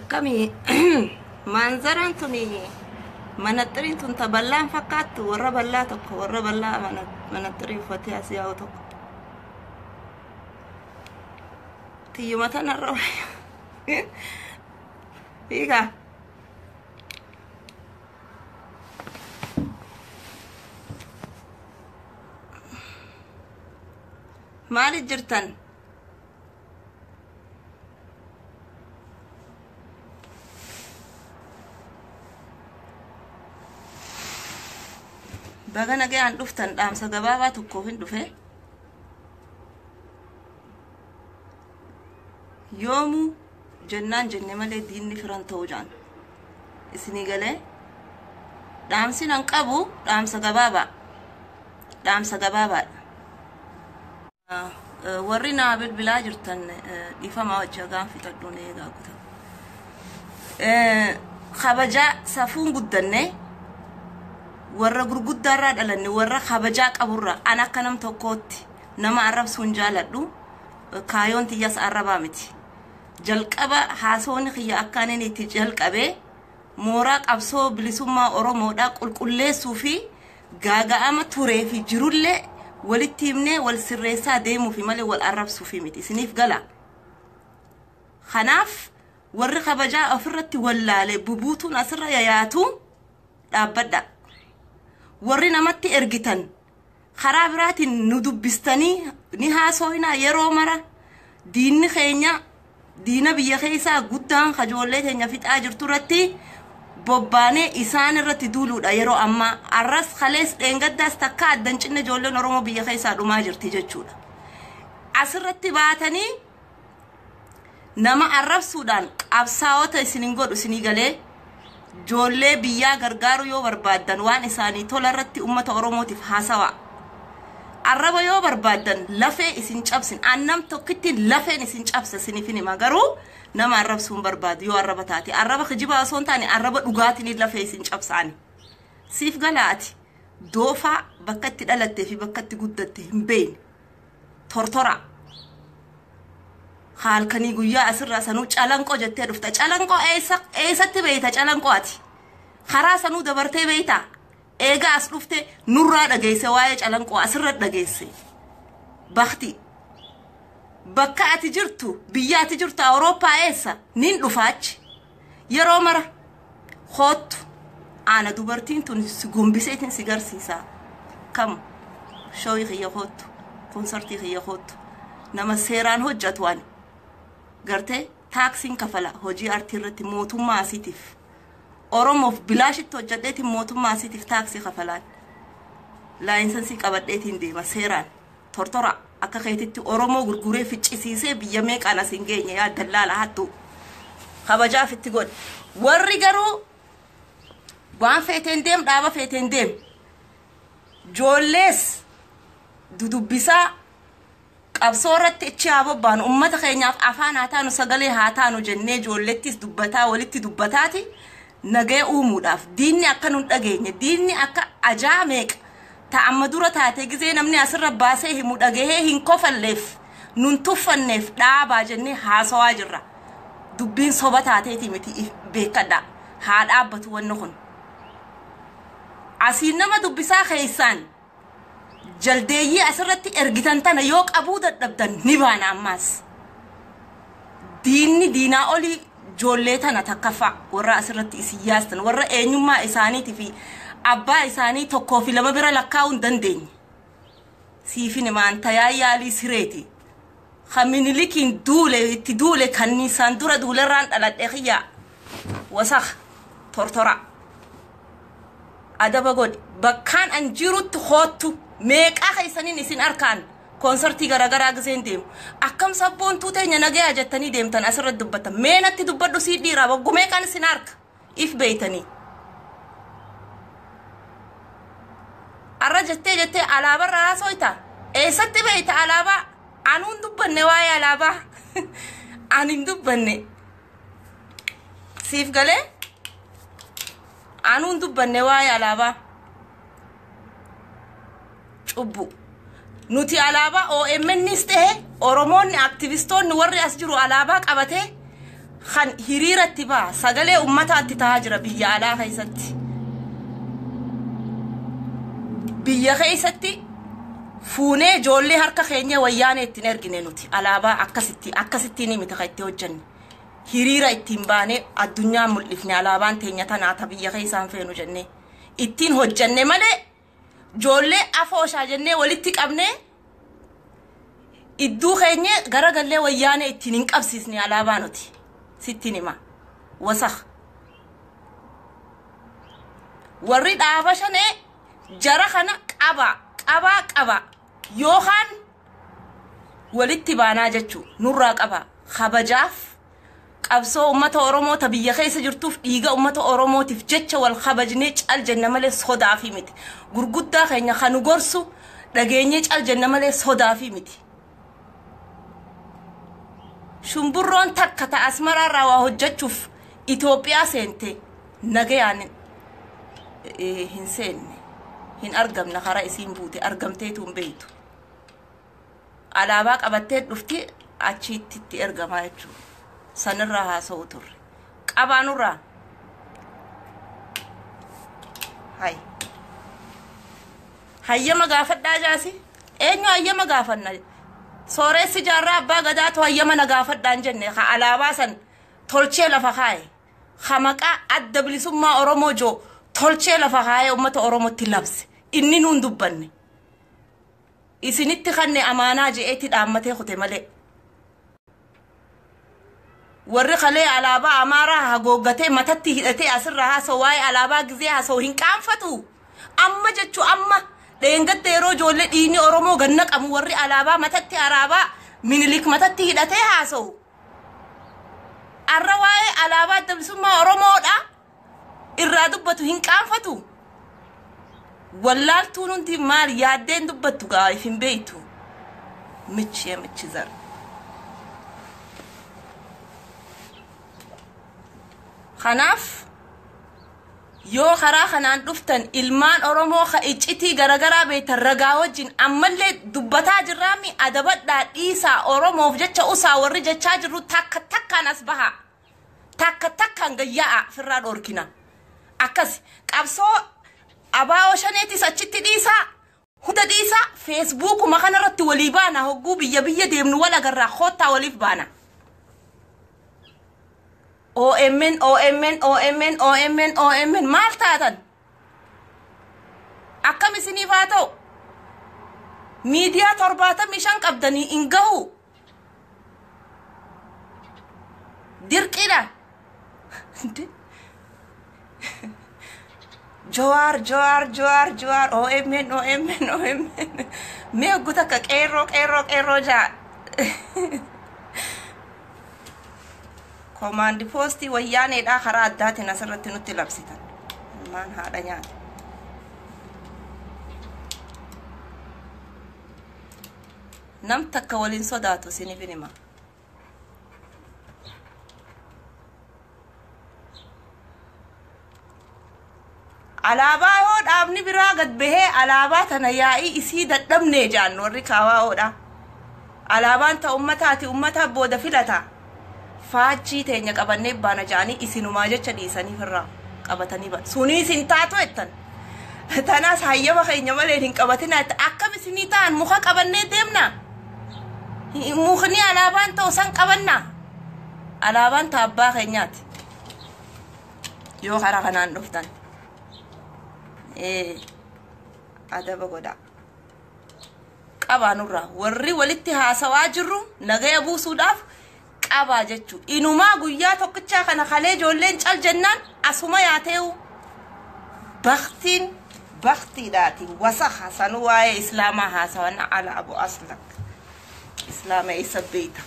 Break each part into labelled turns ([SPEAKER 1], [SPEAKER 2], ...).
[SPEAKER 1] Akkami manzaraan tuni manaxxiriin tun taballaan fakkaattu warra ballaa tokko warra ballaa manaxxirii uffatee as yaa'u tokko tiyyuma tanarra hiika maaliif jirtan? Baga nagayaan dhuftan dhaamsa gabaabaa tokkoof hin dhufe yoomu jennaan jenne malee diinni firan ta'uu jaan isinii galee dhaamsi nan qabu dhaamsa gabaabaa warri naa bilbilaa jirtan dhiifamaa wajjaa gaanfixadhuun eegaa guuta kabajaa safuun guddanne warra gurguddaarraa dhalanne warra kabajaa qaburra an akka nam tokkootti nama arrabsuun jaaladhu kaayoon tiyyas arrabaa miti jalqaba haasoonni kiyya akkaanin itti jalqabee mooraa qabsoo bilisummaa oromoodhaa qulqulleessuu fi gaaga'ama turee fi jirullee walitti himnee wal sirreessaa deemuu fi malee wal arrabsuu fi miti isiniif gala kanaaf warri kabajaa ofirratti wallaalee bubuutuun asirra yayaatu dhaabbadha warri namatti ergitan karaa biraatiin nu dubbistanii ni haasooyinaa yeroo mara diinni keenya diina biyya keessaa guddaan kajoollee teenya fixaa jirtu irratti bobbaanee isaan irratti duuluudha yeroo ammaa arras kalees dheengaddaas takka addan cinne ijoolleen oromoo biyya keessaa dhumaa jirti jechuudha asirratti baatanii nama arrabsuudhaan qabsaa'ota isiniin godhu isinii galee ijoollee biyyaa gargaaru yoo barbaadan waan isaanii tola irratti ummata oromootiif haasawa arraba yoo barbaadan lafee isin cabsin annam tokkittiin lafeen isin cabsa isiniif hima garuu nama arrabsuun barbaadu yoo arraba taate arraba kijiba osoo hin taane arraba dhugaatiin lafee isin cabsaani siif galaati doofaa bakka itti dhalattee fi bakka itti guddatte hin beekne tortora halkanii guyyaa asirraa sanuu calanqoo jettee dhufta calanqoo eessatti beeyta calanqooti karaa sanuu dabartee beeyta eega as dhufte nurraa dhageesse waa'ee calanqoo asirra dhageesse bakti bakka ati jirtu biyya ati jirtu awurooppaa eessa nin dhufaachi yeroo mara hoottu ana dubartiin tun si gombiseetiin si garsiisaa kam shooyi kiyya hoottu konsartii kiyya hoottu nama seeraan hojjatu waan garte taaksiin kafala hojii artii irratti mootummaa asiitiif oromoof bilaashitti hojjadheetiin mootummaa asiitiif taaksii kafalaan laayinsensii qabadheetiin deema seeraan tortora akka keetitti oromoo gurguree ficcisiisee biyya meeqaan as hin geenye yaa dallaala hattu kabajaaf itti godhe warri garuu waan feeteen deem dhaaba feeteen deem joollees dudubbisaa qabsoo irratti ichi haabobaan ummata keenyaaf afaan haa taanu sagalee haa taanu jennee ijoollettis dubbataa walitti dubbataati nagee uumuudhaaf diinni akka nun dhageenye diinni akka ajaa meeqa ta'amma dura taate gizee namni asirra baasee himu dhagahee hin kofalleef nun tuffanneef dhaabaa jennee haasawaa jirra dubbiin soba taateeti miti beekadha haa dhaabbatu wanni kun asiin nama dubbisaa keessaan jaldeeyyii asirratti ergitan tana yoo qabuu dadhabdan ni baana ammaas diinni diinaa olii ijoollee tana takkafa warra asirratti isin yaastan warra eenyummaa isaaniitii fi abbaa isaanii tokkoo fi lama bira lakkaa'uu hin dandeenye siifin maanta yaalii sireeti kaminilikiin duule itti duule kanniisaan dura duulerraan dhaladhee xiyyaa wasakh tortora adaba godhi bakkaan an jirutti hoottu meeqaa keessaniin isin arkaan konsertii garagaraa giseen deemu akkam sabboontuu teenya nagaya jettanii deemtan asirratti dubbatan meenatti dubbadhu sii dhiiraa boggu meeqaan isin arka if beeytanii arra jettee alaabarra haasoyta eessatti beeyta alaabaa anuun dubbanne waa'ee alaabaa anin dubbanne siif galee anuun dubbanne waa'ee alaabaa cubbu nuti alaabaa OMN's ta'e oromoonni aktivistoonni warri as jiru alaabaa qabate خن هريرة تبا سجلة أمتها تتهاجر بيا على خيستي بيا خيستي فوني جولي هركا خينيا وياني تنرجني نوتي على با أكستي نمي تخيتي وجن هريرة اتنباني الدنيا ملفني على بان تينيا تناتا بيا خيسان فينو جنة اتين هجنة مالي جولي أفوشا جنة ولتك أبني إدو خينيا غرقل وياني اتنينك أبسيسني على بانوتي ستيني ما وسخ ورد آفشان جرخنا قبا يوخان ولتبانا جتشو نورا قبا خبجاف قبسو أمة أورومو تبيا خيس جرتوف إيغا أمة أورومو تفجتش والخبجنيج الجنة مالي صدا في متي غرقود دا خينيا خانو غرسو لغينيج الجنة مالي صدا في متي شمبرون تكتا أسمرا روا هجتشوف إثيوبيا سنتي نغيان هنسين هن أرقم نخرا إسين بوتي أرقمتيتون بيتو على باك أبتت لفتي أتشي تتي أرقم هايتشو سنرها صوتر أبانورا هيا مغافت دا جاسي إنو هيا مغافتنا سوري سجارة أبا غدات وهيا منغافت دان جنة على باسن تولشي لفخاي خمكا أدبلي سمما أورومو جو تولشي لفخاي أمت أورومو تلابس إني نندبني إسنت خني أمانا جئتي الأمتي خوتي ملي ورّي خلي على با أمارا هجوجتي متتي هدتي أسرها سواي على با جزيها سوهين كام فتو أما جتشو أما لينقد تيرو جولة ديني أورومو جنك أم ورّي على با متتي أرابا من ليك متتي هدتي هاسو الرواي على با تبسمة أورومو دا الرادبتو هين كام فتو والله تونون تي مار يادين دبتو قاي في بيتو متشي زر خناف يو خرا خنان دفتن إلمان أورومو خايجتي غرغرا بيت الرقاوة جن أمالي دبتا جرامي أدبت دا إيسا أورومو فجتش أسا ورجة جرو تاكا نسبها تاكا نغياء في الراد أوركنا أكس كابسو أباو شانيتي ساتشتي ديسا هوتا ديسا فيسبوك ومخانا رتي وليبانا هقو بيا ديمنو ولا غرا خوتا وليف بانا OMN maal taatan akkam isiniif haa ta'u miidiyaa 75 qabdanii hin gahu dirqidha Joar OMN mee guta ka qeerroo jaa command posti wayyaane dha khara addaati nasarratti nutti labsitan maan haadha nyaata nam takka walin sodaatu sinifinima alaabaa yoo dhaabni biraa gad bahee alaabaa tana yaa'ii isii dadhabnee jaan warri kaawaa oodha alaabaan ta ummataati ummata booda filata faachii teenya qabannee baana jaanii isinumaa jecha dhiisanii firraa qabatanii ba sunii isin taatu ettan tanaas hayyama keenya malee hin qabatina akkam isinii ta'an muka qabannee deemna mukni alaabaan ta'u san qabanna alaabaan ta abbaa keenyaati yoo karaa kanaan dhuftan adaba godha qabaanurraa warri walitti haasawaa jirru nagaya buusuudhaaf qaba jechu inumaa guyyaa tokkicha kana khalee joolleen cal jennaan asuma yaateewu bakti daati wasakha sanu waaye islaamaa haasawana ala abu aslak islaama isa beeta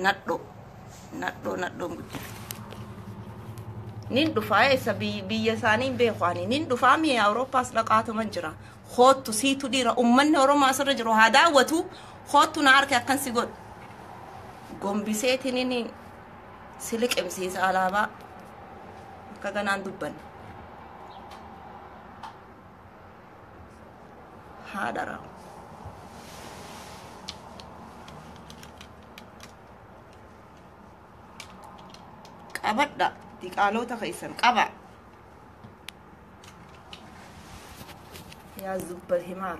[SPEAKER 1] naddo guddi nin dufaa'e sabi biyya isaanii beekwani nin dufaami Awuroopaas dhaqaatu man jira khootu siitu dhiira ummanni Oromoo asirra jiru haa daawwatu khootu na harka akkan si god gombiseetiin ni siliqimsiisa alaabaa akka ganaan dubban haadara qabadha diqaalota keessan qaba yaa zubbal himaar